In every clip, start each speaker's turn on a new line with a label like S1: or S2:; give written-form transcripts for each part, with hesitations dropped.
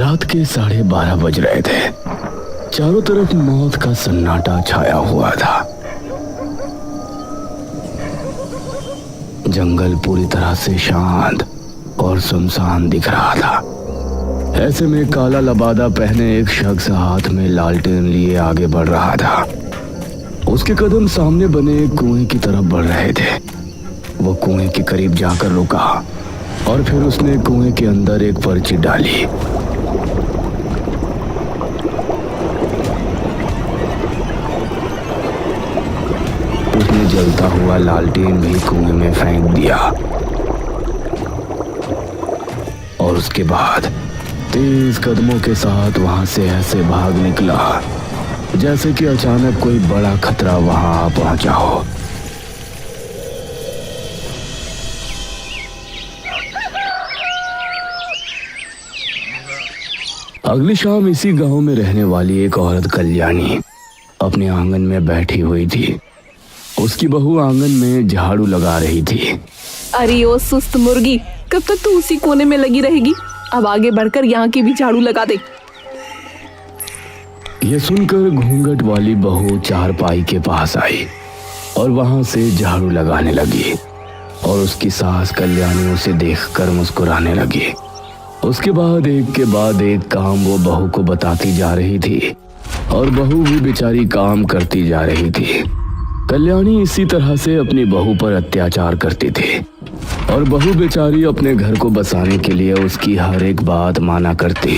S1: रात के 12:30 बज रहे थे। चारों तरफ मौत का सन्नाटा छाया हुआ था। जंगल पूरी तरह से शांत और सुनसान दिख रहा था। ऐसे में काला लबादा पहने एक शख्स हाथ में लालटेन लिए आगे बढ़ रहा था। उसके कदम सामने बने एक कुएं की तरफ बढ़ रहे थे। वो कुएं के करीब जाकर रुका और फिर उसने कुएं के अंदर एक पर्ची डाली। उसने जलता हुआ लालटेन भी कुएं में फेंक दिया और उसके बाद तेज कदमों के साथ वहां से ऐसे भाग निकला जैसे कि अचानक कोई बड़ा खतरा वहां आ पहुंचा हो। अगली शाम इसी गांव में रहने वाली एक औरत कल्याणी अपने आंगन में बैठी हुई थी। उसकी बहू आंगन में झाड़ू लगा रही थी।
S2: अरे ओ सुस्त मुर्गी, कब तक तू उसी कोने में लगी रहेगी? अब आगे बढ़कर यहाँ की भी झाड़ू लगा दे।
S1: ये सुनकर घूंघट वाली बहू चारपाई के पास आई और वहां से झाड़ू लगाने लगी और उसकी सास कल्याणी उसे देखकर मुस्कुराने लगी। उसके बाद एक के बाद एक काम वो बहू को बताती जा रही थी और बहू भी बेचारी काम करती जा रही थी। कल्याणी इसी तरह से अपनी बहू पर अत्याचार करती थी और बहू बेचारी अपने घर को बसाने के लिए उसकी हर एक बात माना करती।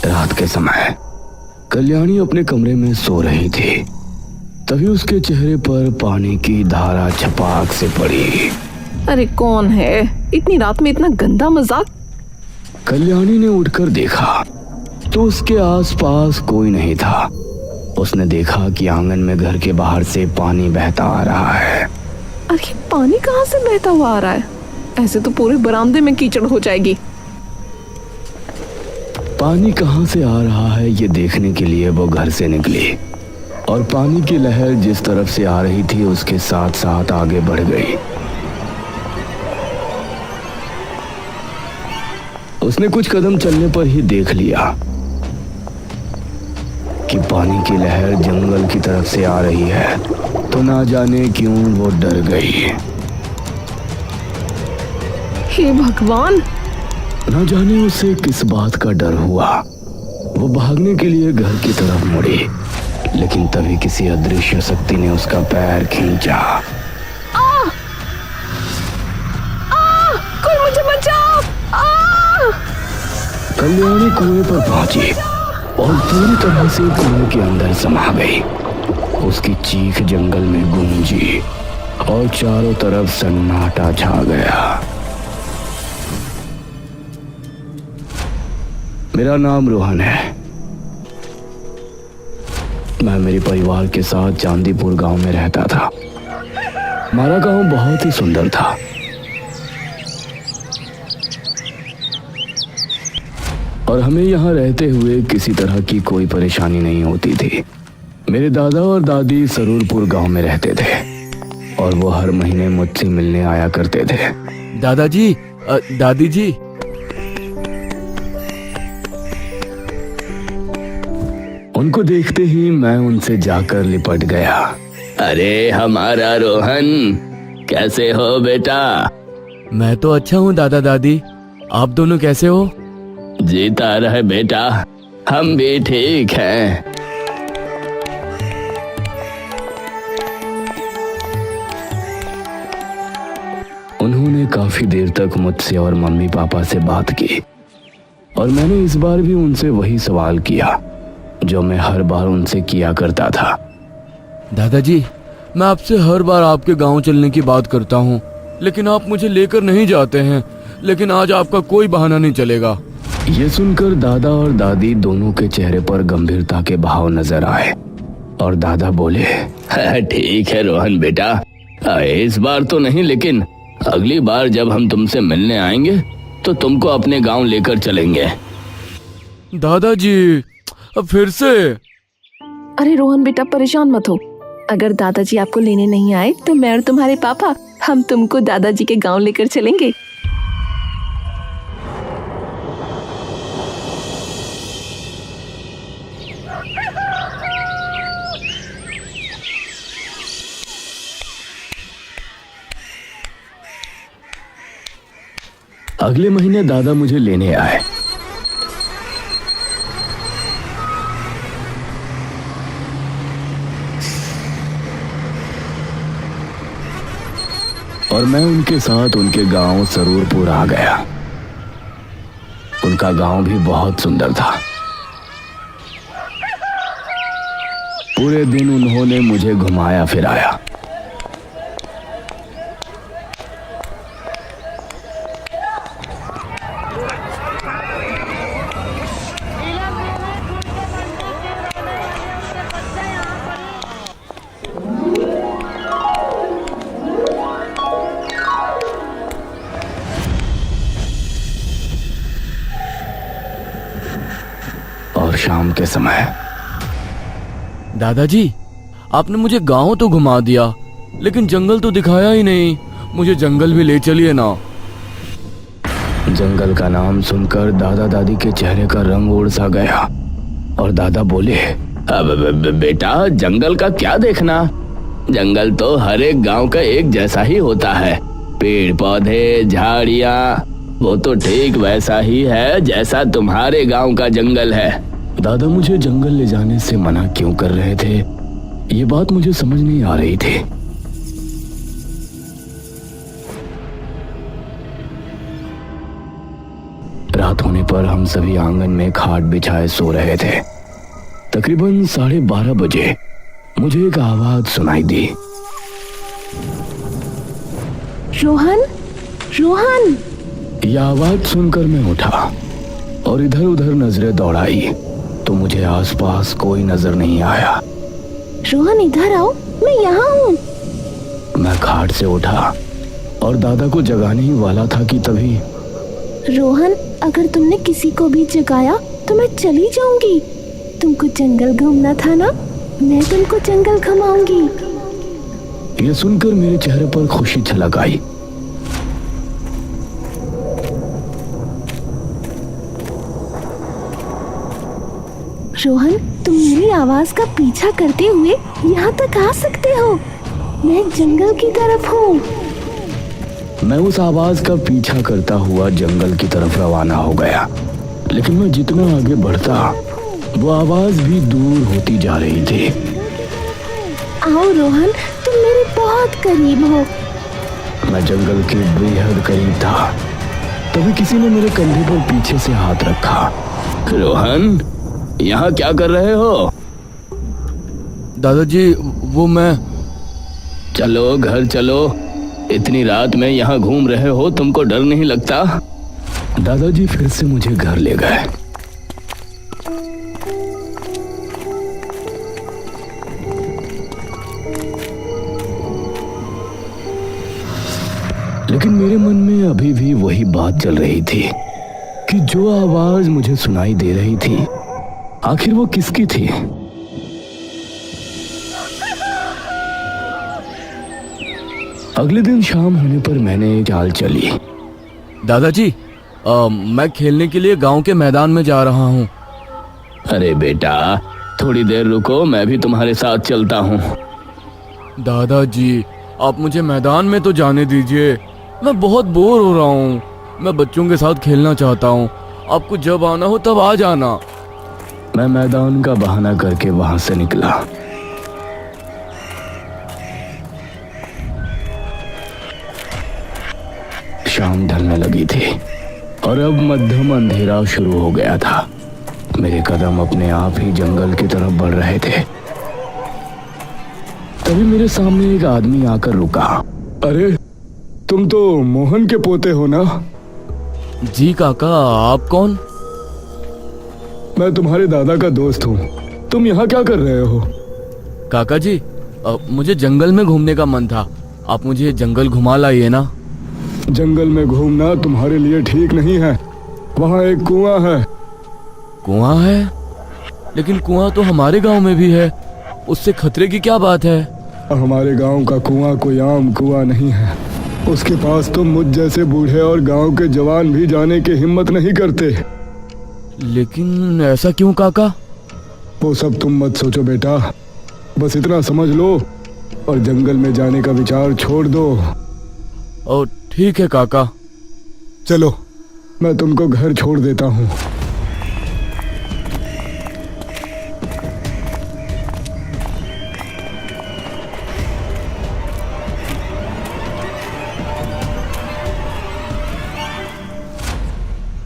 S1: रात के समय कल्याणी अपने कमरे में सो रही थी। तभी उसके चेहरे पर पानी की धारा छपाक से पड़ी।
S2: अरे कौन है? इतनी रात में इतना गंदा मजाक?
S1: कल्याणी ने उठकर देखा तो उसके आसपास कोई नहीं था। उसने देखा कि आंगन में घर के बाहर से पानी बहता आ रहा है।
S2: अरे पानी कहाँ से बहता हुआ आ रहा है? ऐसे तो पूरे बरामदे में कीचड़ हो जाएगी।
S1: पानी कहाँ से आ रहा है ये देखने के लिए वो घर से निकली और पानी की लहर जिस तरफ से आ रही थी उसके साथ साथ आगे बढ़ गई। उसने कुछ कदम चलने पर ही देख लिया कि पानी की लहर जंगल की तरफ से आ रही है। तो ना जाने क्यों वो डर गई।
S2: हे भगवान!
S1: ना जाने उसे किस बात का डर हुआ। वो भागने के लिए घर की तरफ मुड़ी, लेकिन तभी किसी अदृश्य शक्ति ने उसका पैर खींचा।
S2: कोई मुझे बचाओ!
S1: कल्याणी कुएं पर पहुंची और पूरी तरह से कुएं के अंदर समा गई। उसकी चीख जंगल में गूंजी और चारों तरफ सन्नाटा छा गया। मेरा नाम रोहन है। मैं मेरे परिवार के साथ चांदीपुर गांव में रहता था। हमारा गांव बहुत ही सुंदर था। और हमें यहाँ रहते हुए किसी तरह की कोई परेशानी नहीं होती थी। मेरे दादा और दादी सरूरपुर गांव में रहते थे और वो हर महीने मुझसे मिलने आया करते थे।
S3: दादाजी, दादी जी,
S1: उनको देखते ही मैं उनसे जाकर लिपट गया। अरे हमारा रोहन, कैसे हो बेटा?
S3: मैं तो अच्छा हूँ दादा दादी, आप दोनों कैसे हो?
S1: जीता रहे बेटा, हम भी ठीक हैं। उन्होंने काफी देर तक मुझसे और मम्मी पापा से बात की और मैंने इस बार भी उनसे वही सवाल किया जो मैं हर बार उनसे किया करता था।
S3: दादाजी, मैं आपसे हर बार आपके गांव चलने की बात करता हूँ, लेकिन आप मुझे लेकर नहीं जाते हैं। लेकिन आज आपका कोई बहाना नहीं चलेगा।
S1: ये सुनकर दादा और दादी दोनों के चेहरे पर गंभीरता के भाव नजर आए और दादा बोले, ठीक है रोहन बेटा, इस बार तो नहीं, लेकिन अगली बार जब हम तुमसे मिलने आएंगे तो तुमको अपने गांव लेकर चलेंगे।
S3: दादाजी, अब फिर से?
S2: अरे रोहन बेटा, परेशान मत हो। अगर दादाजी आपको लेने नहीं आए तो मैं और तुम्हारे पापा हम तुमको दादाजी के गांव लेकर चलेंगे।
S1: अगले महीने दादा मुझे लेने आए। और मैं उनके साथ उनके गांव सरूरपुर आ गया। उनका गांव भी बहुत सुंदर था। पूरे दिन उन्होंने मुझे घुमाया फिराया। और शाम के समय
S3: दादाजी, आपने मुझे गांव तो घुमा दिया, लेकिन जंगल तो दिखाया ही नहीं। मुझे जंगल भी ले चलिए ना।
S1: जंगल का नाम सुनकर दादा दादी के चेहरे का रंग उड़ सा गया और दादा बोले, अब बेटा, जंगल का क्या देखना? जंगल तो हर एक गांव का एक जैसा ही होता है। पेड़ पौधे, झाड़ियाँ, वो तो ठीक वैसा ही है जैसा तुम्हारे गांव का जंगल है। दादा मुझे जंगल ले जाने से मना क्यों कर रहे थे, ये बात मुझे समझ नहीं आ रही थी। रात होने पर हम सभी आंगन में खाट बिछाए सो रहे थे। तकरीबन 12:30 बजे मुझे एक आवाज सुनाई दी।
S2: रोहन, रोहन।
S1: यह आवाज सुनकर मैं उठा और इधर उधर नजरें दौड़ाई तो मुझे आसपास कोई नजर नहीं आया।
S2: रोहन इधर आओ, मैं यहाँ हूँ।
S1: मैं खाट से उठा और दादा को जगाने ही वाला था कि तभी,
S2: रोहन, अगर तुमने किसी को भी जगाया तो मैं चली जाऊंगी। तुमको जंगल घूमना था ना, मैं तुमको जंगल घुमाऊंगी।
S1: यह सुनकर मेरे चेहरे पर खुशी छलक आई।
S2: रोहन, तुम मेरी आवाज का पीछा करते हुए यहाँ तक आ सकते हो। मैं जंगल की तरफ हूँ।
S1: मैं उस आवाज का पीछा करता हुआ जंगल की तरफ रवाना हो गया, लेकिन मैं जितना आगे बढ़ता वो आवाज भी दूर होती जा रही थी।
S2: आओ रोहन, तुम मेरे बहुत करीब हो।
S1: मैं जंगल के बेहद करीब था। तभी किसी ने मेरे कंधे पर पीछे से हाथ रखा। रोहन, यहाँ क्या कर रहे हो?
S3: दादाजी, वो मैं।
S1: चलो घर चलो, इतनी रात में यहाँ घूम रहे हो, तुमको डर नहीं लगता? दादाजी फिर से मुझे घर ले गए। लेकिन मेरे मन में अभी भी वही बात चल रही थी कि जो आवाज मुझे सुनाई दे रही थी, आखिर वो किसकी थी? अगले दिन शाम होने पर मैंने एक चाल चली।
S3: दादाजी, मैं खेलने के लिए गांव के मैदान में जा रहा हूँ।
S1: अरे बेटा, थोड़ी देर रुको, मैं भी तुम्हारे साथ चलता हूँ।
S3: दादाजी, आप मुझे मैदान में तो जाने दीजिए। मैं बहुत बोर हो रहा हूँ। मैं बच्चों के साथ खेलना चाहता हूँ। आपको जब आना हो तब आ जाना।
S1: मैं मैदान का बहाना करके वहां से निकला। शाम ढलने लगी थी और अब मध्यम अंधेरा शुरू हो गया था। मेरे कदम अपने आप ही जंगल की तरफ बढ़ रहे थे। तभी मेरे सामने एक आदमी आकर रुका। अरे, तुम तो मोहन के पोते हो ना?
S3: जी काका, आप कौन?
S1: मैं तुम्हारे दादा का दोस्त हूँ। तुम यहाँ क्या कर रहे हो?
S3: काका जी, मुझे जंगल में घूमने का मन था। आप मुझे जंगल घुमा लाइए ना।
S1: जंगल में घूमना तुम्हारे लिए ठीक नहीं है। वहाँ एक कुआं है।
S3: कुआं है? लेकिन कुआं तो हमारे गांव में भी है। उससे खतरे की क्या बात है?
S1: हमारे गांव का कुआं कोई आम कुआं नहीं है। उसके पास तो मुझ जैसे बूढ़े और गांव के जवान भी जाने की हिम्मत नहीं करते।
S3: लेकिन ऐसा क्यों काका?
S1: वो सब तुम मत सोचो बेटा, बस इतना समझ लो और जंगल में जाने का विचार छोड़ दो।
S3: और ठीक है काका।
S1: चलो
S4: मैं तुमको घर छोड़ देता हूँ।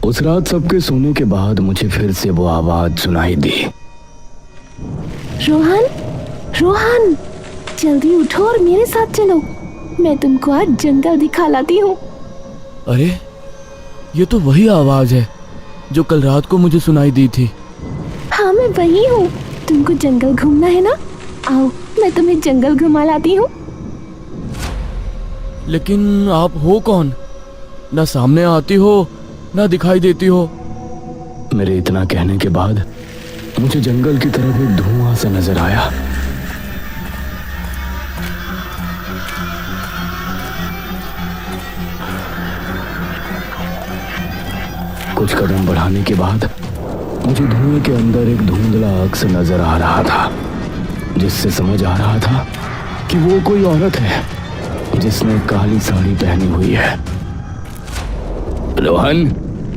S1: उस रात सबके सोने के बाद मुझे फिर से वो आवाज सुनाई दी।
S2: रोहन, रोहन, जल्दी उठो और मेरे साथ चलो। मैं तुमको आज जंगल दिखा लाती हूँ।
S3: अरे ये तो वही आवाज है जो कल रात को मुझे सुनाई दी थी।
S2: हाँ, मैं वही हूँ। तुमको जंगल घूमना है ना? आओ, मैं तुम्हें जंगल घुमा लाती हूँ।
S3: लेकिन आप हो कौन? ना सामने आती हो ना दिखाई देती हो।
S1: मेरे इतना कहने के बाद मुझे जंगल की तरफ एक धुआं सा नजर आया। कुछ कदम बढ़ाने के बाद मुझे धुएं के अंदर एक धुंधला अक्स नजर आ रहा था, जिससे समझ आ रहा था कि वो कोई औरत है जिसने काली साड़ी पहनी हुई है। रोहन,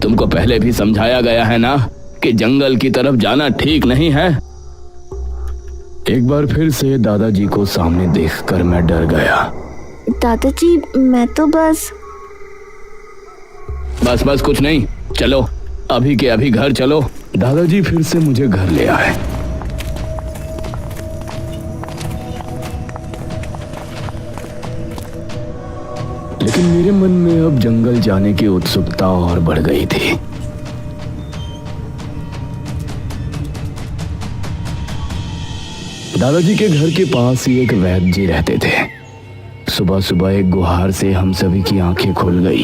S1: तुमको पहले भी समझाया गया है ना कि जंगल की तरफ जाना ठीक नहीं है। एक बार फिर से दादाजी को सामने देखकर मैं डर गया।
S2: दादाजी, मैं तो बस
S1: कुछ नहीं, चलो अभी के अभी घर चलो। दादाजी फिर से मुझे घर ले आए। लेकिन मेरे मन में अब जंगल जाने की उत्सुकता और बढ़ गई थी। दादाजी के घर के पास ही एक वैद्य जी रहते थे। सुबह सुबह एक गुहार से हम सभी की आंखें खुल गई।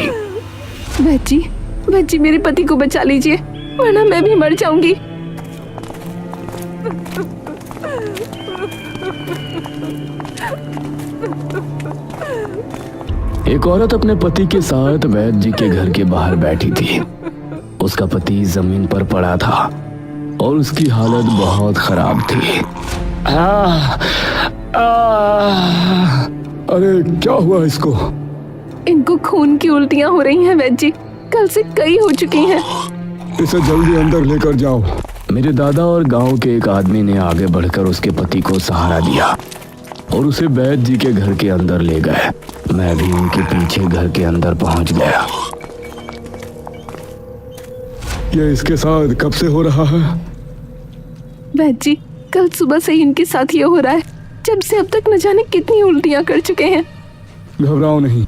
S2: वैद्य जी, मेरे पति को बचा लीजिए, वरना मैं भी मर जाऊंगी।
S1: एक औरत अपने पति के साथ वैद्य जी के घर के बाहर बैठी थी। उसका पति जमीन पर पड़ा था और उसकी हालत बहुत खराब थी।
S4: अरे क्या हुआ इसको?
S2: इनको खून की उल्टियां हो रही हैं वैद्य जी, कल से कई हो चुकी हैं।
S4: इसे जल्दी अंदर लेकर जाओ।
S1: मेरे दादा और गांव के एक आदमी ने आगे बढ़कर उसके पति को सहारा दिया और उसे वैद्य जी के घर के अंदर ले गए। मैं भी उनके पीछे घर के अंदर पहुंच गया।
S4: ये इसके साथ कब से हो रहा है?
S2: वैद्य जी, कल सुबह से ही इनके साथ ये हो रहा है। जब से अब तक न जाने कितनी उल्टियां कर चुके हैं।
S4: घबराओ नहीं,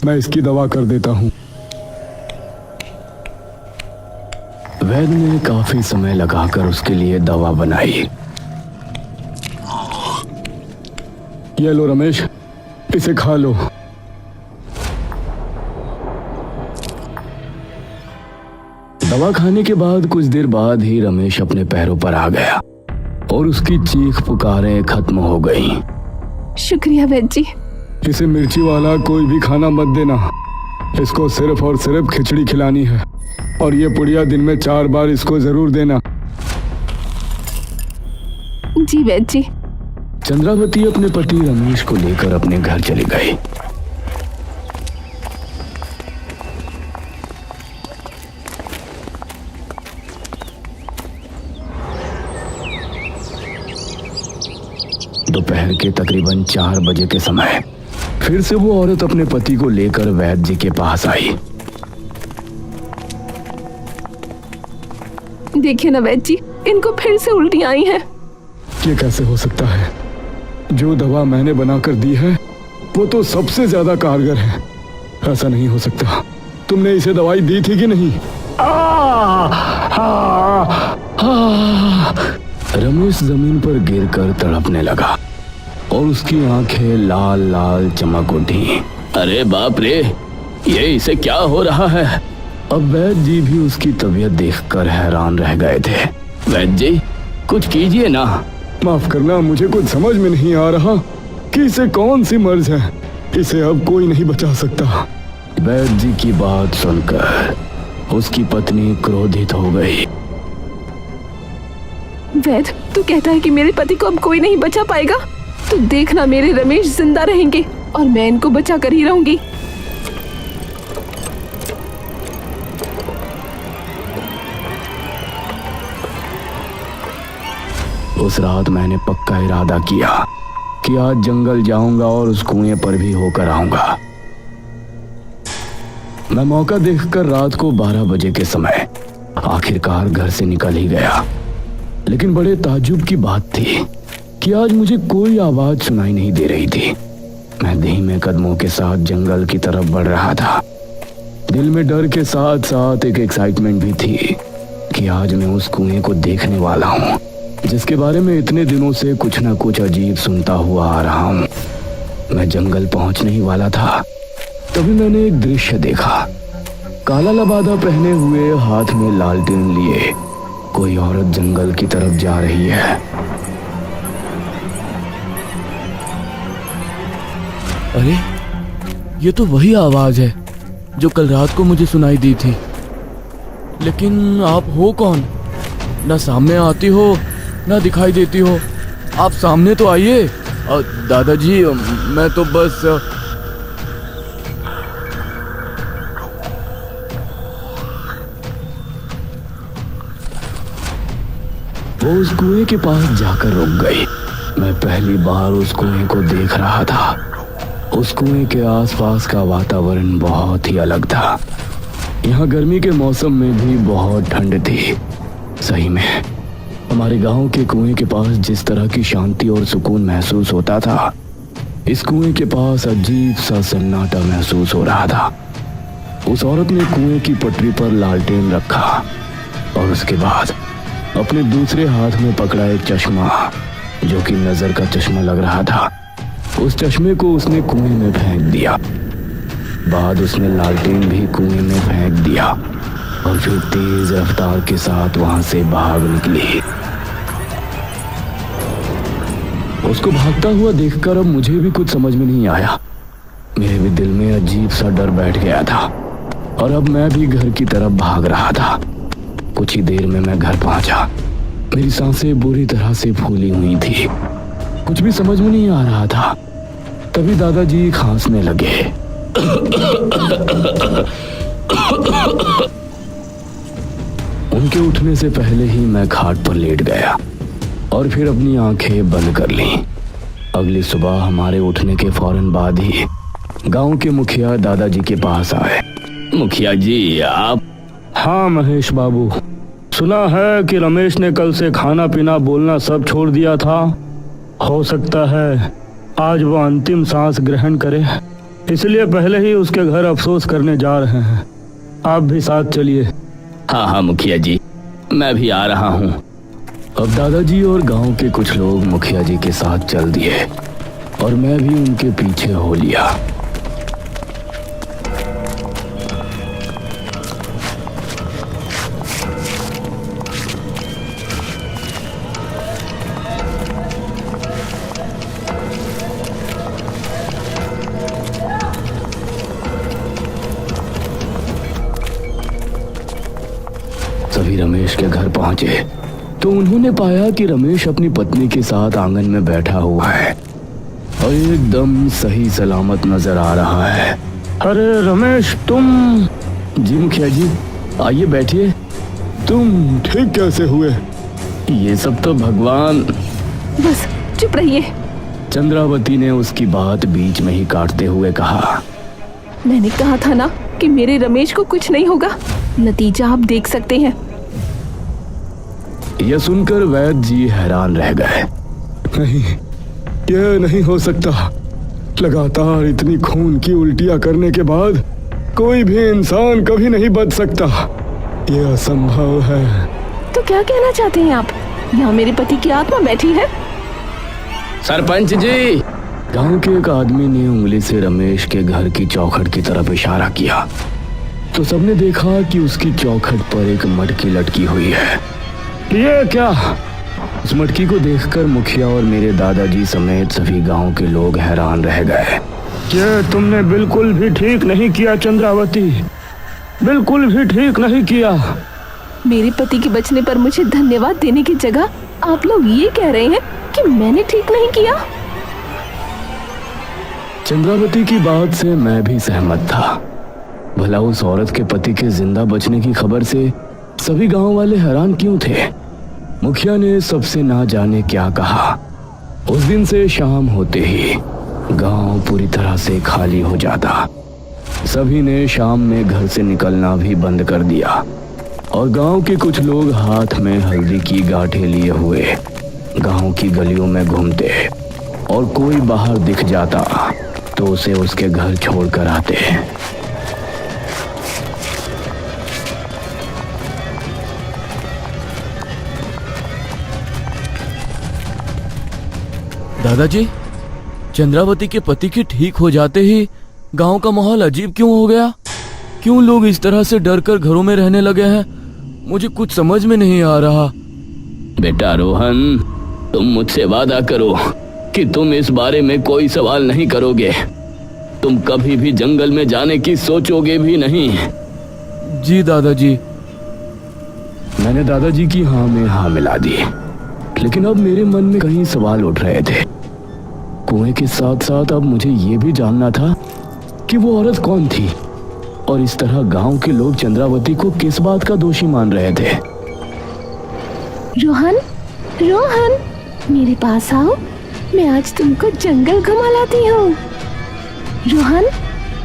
S4: मैं इसकी दवा कर देता हूँ।
S1: वैद्य ने काफी समय लगाकर उसके लिए दवा बनाई।
S4: ये लो रमेश, इसे खा लो।
S1: दवा खाने के बाद कुछ देर बाद ही रमेश अपने पैरों पर आ गया और उसकी चीख पुकारें खत्म हो गईं।
S2: शुक्रिया वैद्य जी।
S4: इसे मिर्ची वाला कोई भी खाना मत देना। इसको सिर्फ और सिर्फ खिचड़ी खिलानी है और ये पुड़िया दिन में 4 बार इसको जरूर देना।
S2: जी वैद्य जी।
S1: चंद्रावती अपने पति रमेश को लेकर अपने घर चली गई। दोपहर के तकरीबन 4 बजे के समय फिर से वो औरत अपने पति को लेकर वैद्य जी के पास आई।
S2: देखिए ना वैद्य जी, इनको फिर से उल्टियां आई हैं।
S4: ये कैसे हो सकता है? जो दवा मैंने बनाकर दी है वो तो सबसे ज्यादा कारगर है। ऐसा नहीं हो सकता। तुमने इसे दवाई दी थी कि नहीं?
S1: रमेश जमीन पर गिरकर तड़पने लगा और उसकी आंखें लाल लाल चमक उठी। अरे बाप रे, ये इसे क्या हो रहा है? अब वैद्य जी भी उसकी तबीयत देखकर हैरान रह गए थे। वैद्य जी, कुछ कीजिए ना।
S4: माफ करना, मुझे कुछ समझ में नहीं आ रहा कि इसे कौन सी मर्ज है। इसे अब कोई नहीं बचा सकता।
S1: वैद्य जी की बात सुनकर उसकी पत्नी क्रोधित हो गई।
S2: वैद्य, तू कहता है कि मेरे पति को अब कोई नहीं बचा पाएगा? तो देखना, मेरे रमेश जिंदा रहेंगे और मैं इनको बचा कर ही रहूंगी।
S1: उस रात मैंने पक्का इरादा किया कि आज जंगल जाऊंगा और उस कुएं पर भी होकर आऊंगा। मैं मौका देखकर रात को 12 बजे के समय आखिरकार घर से निकल ही गया। लेकिन बड़े ताज्जुब की बात थी कि आज मुझे कोई आवाज सुनाई नहीं दे रही थी। मैं धीमे कदमों के साथ जंगल की तरफ बढ़ रहा था। दिल में डर के साथ साथ एक एक्साइटमेंट भी थी कि आज मैं उस कुएं को देखने वाला हूँ जिसके बारे में इतने दिनों से कुछ ना कुछ अजीब सुनता हुआ आ रहा हूँ। मैं जंगल पहुंचने ही वाला था, तभी मैंने एक दृश्य देखा। काला लबादा पहने हुए, हाथ में लालटेन लिए कोई औरत जंगल की तरफ जा रही है।
S3: अरे, ये तो वही आवाज है जो कल रात को मुझे सुनाई दी थी। लेकिन आप हो कौन? ना सामने आती हो ना दिखाई देती हो। आप सामने तो आइए। दादाजी, मैं तो बस
S1: वो उस कुएं के पास जाकर रुक गई। मैं पहली बार उस कुएं को देख रहा था। उस कुएं के आसपास का वातावरण बहुत ही अलग था। यहाँ गर्मी के मौसम में भी बहुत ठंड थी। सही में हमारे गांव के कुएं के पास जिस तरह की शांति और सुकून महसूस होता था, इस कुएं के पास अजीब सा सन्नाटा महसूस हो रहा था। उस औरत ने कुएं की पटरी पर लालटेन रखा और उसके बाद अपने दूसरे हाथ में पकड़ा एक चश्मा, जो कि नजर का चश्मा लग रहा था। उस चश्मे को उसने कुएं में फेंक दिया। बाद उसने लालटेन भी कुएं में फेंक दिया और फिर तेज रफ्तार के साथ वहां से भाग निकली। उसको भागता हुआ देखकर अब मुझे भी कुछ समझ में नहीं आया। मेरे भी दिल में अजीब सा डर बैठ गया था और अब मैं भी घर की तरफ भाग रहा था। कुछ ही देर में मैं घर पहुंचा। मेरी सांसें बुरी तरह से फूली हुई थी। कुछ भी समझ में नहीं आ रहा था। तभी दादाजी खांसने लगे। उनके उठने से पहले ही मैं खाट पर लेट गया और फिर अपनी आंखें बंद कर लीं। अगली सुबह हमारे उठने के फौरन बाद ही गांव के मुखिया दादाजी के पास आए। मुखिया जी, आप?
S4: हाँ महेश बाबू, सुना है कि रमेश ने कल से खाना पीना बोलना सब छोड़ दिया था। हो सकता है आज वो अंतिम सांस ग्रहण करे, इसलिए पहले ही उसके घर अफसोस करने जा रहे हैं। आप भी साथ चलिए।
S1: हाँ हाँ मुखिया जी, मैं भी आ रहा हूँ। अब दादाजी और गांव के कुछ लोग मुखिया जी के साथ चल दिए और मैं भी उनके पीछे हो लिया। सभी रमेश के घर पहुंचे तो उन्होंने पाया कि रमेश अपनी पत्नी के साथ आंगन में बैठा हुआ है और एकदम सही सलामत नजर आ रहा है।
S4: अरे रमेश, तुम?
S1: जी मुखिया जी, आइए बैठिए।
S4: तुम ठीक कैसे हुए?
S1: ये सब तो भगवान।
S2: बस चुप रहिए।
S1: चंद्रावती ने उसकी बात बीच में ही काटते हुए कहा।
S2: मैंने कहा था ना कि मेरे रमेश को कुछ नहीं होगा। नतीजा आप देख सकते हैं।
S1: यह सुनकर वैद्य जी हैरान रह गए।
S4: नहीं, यह नहीं हो सकता। लगातार इतनी खून की उल्टियां करने के बाद कोई भी इंसान कभी नहीं बच सकता। यह असंभव है।
S2: तो क्या कहना चाहते हैं आप? यहाँ मेरे पति की आत्मा बैठी है।
S1: सरपंच जी, गांव के एक आदमी ने उंगली से रमेश के घर की चौखट की तरफ इशारा किया तो सबने देखा कि उसकी चौखट पर एक मटकी लटकी हुई है।
S4: ये क्या?
S1: उस मटकी को देखकर मुखिया और मेरे दादाजी समेत सभी गांव के लोग हैरान रह गए।
S4: ये तुमने बिल्कुल भी ठीक नहीं किया चंद्रावती, बिल्कुल भी ठीक नहीं किया।
S2: मेरे पति के बचने पर मुझे धन्यवाद देने की जगह आप लोग ये कह रहे हैं कि मैंने ठीक नहीं किया।
S1: चंद्रावती की बात से मैं भी सहमत था। भला उस औरत के पति के जिंदा बचने की खबर से सभी गांव वाले हैरान क्यों थे? मुखिया ने सबसे ना जाने क्या कहा। उस दिन से शाम होते ही गांव पूरी तरह से खाली हो जाता। सभी ने शाम में घर से निकलना भी बंद कर दिया और गांव के कुछ लोग हाथ में हल्दी की गांठें लिए हुए गांव की गलियों में घूमते और कोई बाहर दिख जाता तो उसे उसके घर छोड़कर आते।
S3: दादाजी, चंद्रावती के पति के ठीक हो जाते ही गांव का माहौल अजीब क्यों हो गया? क्यों लोग इस तरह से डरकर घरों में रहने लगे हैं? मुझे कुछ समझ में नहीं आ रहा।
S1: बेटा रोहन, तुम मुझसे वादा करो कि तुम इस बारे में कोई सवाल नहीं करोगे। तुम कभी भी जंगल में जाने की सोचोगे भी नहीं।
S3: जी दादाजी।
S1: मैंने दादाजी की हाँ में हाँ मिला दी, लेकिन अब मेरे मन में कई सवाल उठ रहे थे। कुएं के साथ साथ अब मुझे ये भी जानना था कि वो औरत कौन थी और इस तरह गांव के लोग चंद्रावती को किस बात का दोषी मान रहे थे।
S2: रोहन, रोहन, मेरे पास आओ, मैं आज तुमको जंगल घुमा लाती हूँ। रोहन,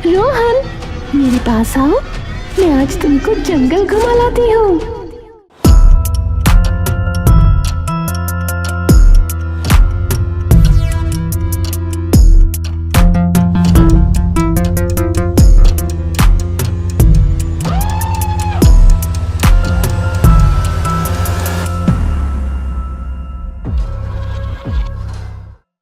S2: रोहन, मेरे पास आओ, मैं आज तुमको जंगल घुमा लाती हूँ।